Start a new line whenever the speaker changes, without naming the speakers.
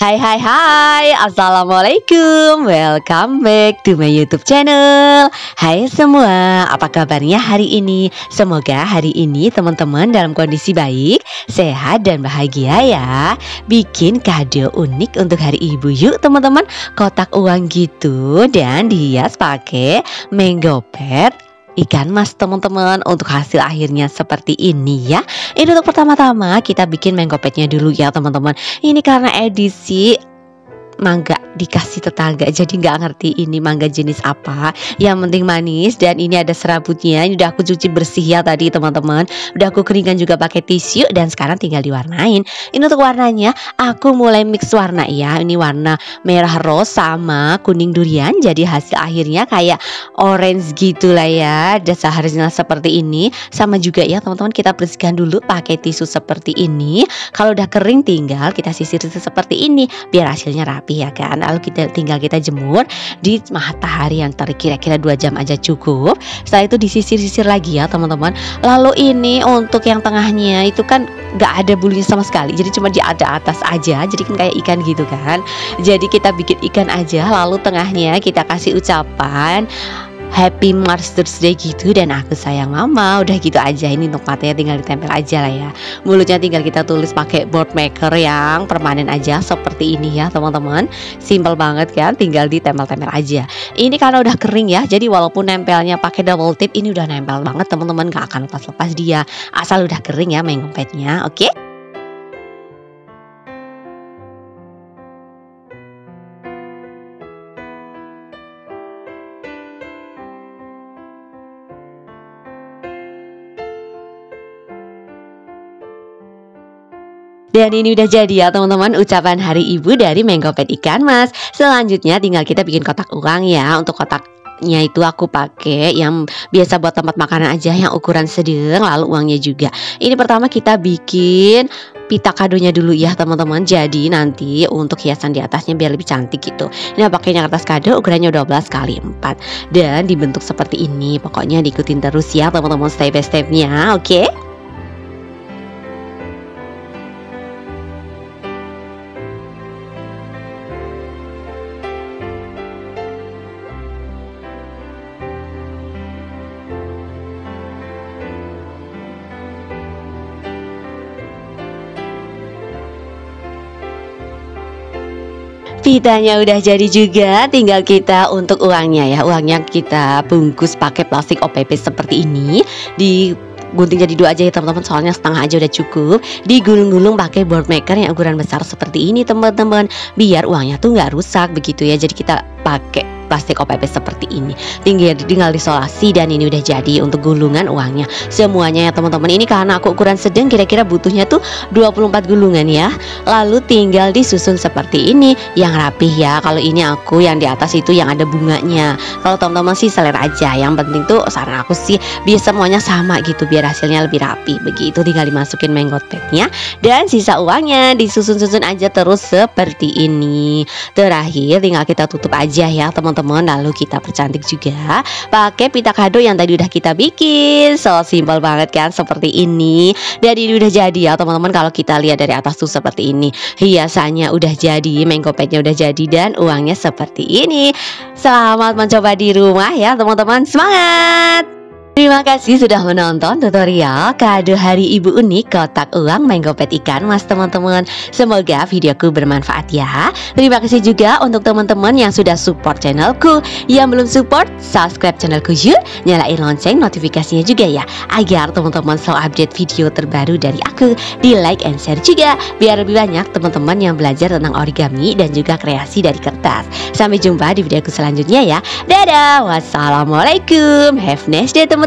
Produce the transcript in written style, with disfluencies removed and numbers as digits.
Hai hai hai, Assalamualaikum. Welcome back to my YouTube channel. Hai semua, apa kabarnya hari ini? Semoga hari ini teman-teman dalam kondisi baik, sehat dan bahagia ya. Bikin kado unik untuk hari ibu yuk teman-teman. Kotak uang gitu dan dihias pakai mango pet ikan mas teman-teman. Untuk hasil akhirnya seperti ini ya. Ini untuk pertama-tama kita bikin mango petnya dulu ya teman-teman. Ini karena edisi mangga dikasih tetangga, jadi nggak ngerti ini mangga jenis apa. Yang penting manis dan ini ada serabutnya. Ini udah aku cuci bersih ya tadi teman-teman. Udah aku keringkan juga pakai tisu dan sekarang tinggal diwarnain. Ini untuk warnanya aku mulai mix warna ya. Ini warna merah rose sama kuning durian. Jadi hasil akhirnya kayak orange gitulah ya. Dan seharusnya seperti ini. Sama juga ya teman-teman, kita bersihkan dulu pakai tisu seperti ini. Kalau udah kering tinggal kita sisir-sisir seperti ini biar hasilnya rapi ya kan. Lalu tinggal kita jemur di matahari yang kira-kira 2 jam aja cukup. Setelah itu disisir-sisir lagi ya teman-teman. Lalu ini untuk yang tengahnya itu kan gak ada bulunya sama sekali, jadi cuma di atas aja, jadi kan kayak ikan gitu kan. Jadi kita bikin ikan aja, lalu tengahnya kita kasih ucapan Happy Mother's Day gitu dan aku sayang mama. Udah gitu aja. Ini untuk matanya tinggal ditempel aja lah ya. Mulutnya tinggal kita tulis pakai board maker yang permanen aja seperti ini ya teman-teman. Simple banget kan, tinggal ditempel-tempel aja. Ini karena udah kering ya, jadi walaupun nempelnya pakai double tip, ini udah nempel banget teman-teman, gak akan lepas-lepas dia asal udah kering ya mango petnya. Oke. Dan ini udah jadi ya teman-teman, ucapan hari ibu dari mango pet ikan mas. Selanjutnya tinggal kita bikin kotak uang ya. Untuk kotaknya itu aku pakai yang biasa buat tempat makanan aja, yang ukuran sedang. Lalu uangnya juga. Ini pertama kita bikin pita kadonya dulu ya teman-teman. Jadi nanti untuk hiasan di atasnya biar lebih cantik gitu. Ini pakainya kertas kado ukurannya 12 x 4 dan dibentuk seperti ini. Pokoknya diikutin terus ya teman-teman step by stepnya. Oke. Pitanya udah jadi juga, tinggal kita untuk uangnya ya. Uangnya kita bungkus pakai plastik OPP seperti ini. Digunting jadi 2 aja ya teman-teman, soalnya setengah aja udah cukup. Digulung-gulung pakai board maker yang ukuran besar seperti ini teman-teman, biar uangnya tuh nggak rusak begitu ya. Jadi kita pakai plastik OPP seperti ini, tinggal disolasi dan ini udah jadi untuk gulungan uangnya semuanya ya teman-teman. Ini karena aku ukuran sedang, kira-kira butuhnya tuh 24 gulungan ya. Lalu tinggal disusun seperti ini yang rapih ya. Kalau ini aku yang di atas itu yang ada bunganya. Kalau teman-teman sih selera aja, yang penting tuh saran aku sih biar semuanya sama gitu, biar hasilnya lebih rapi begitu. Tinggal dimasukin mango petnya dan sisa uangnya disusun-susun aja terus seperti ini. Terakhir tinggal kita tutup aja ya teman-teman. Lalu kita percantik juga pakai pita kado yang tadi udah kita bikin. So simple banget kan seperti ini. Dan ini udah jadi ya teman-teman. Kalau kita lihat dari atas tuh seperti ini, hiasannya udah jadi, mango petnya udah jadi dan uangnya seperti ini. Selamat mencoba di rumah ya teman-teman. Semangat. Terima kasih sudah menonton tutorial kado hari ibu unik kotak uang mango pet ikan mas teman-teman. Semoga videoku bermanfaat ya. Terima kasih juga untuk teman-teman yang sudah support channelku. Yang belum support, subscribe channelku yuk. Nyalain lonceng notifikasinya juga ya, agar teman-teman selalu update video terbaru dari aku. Di like and share juga, biar lebih banyak teman-teman yang belajar tentang origami dan juga kreasi dari kertas. Sampai jumpa di videoku selanjutnya ya. Dadah, wassalamualaikum. Have a nice day teman-teman.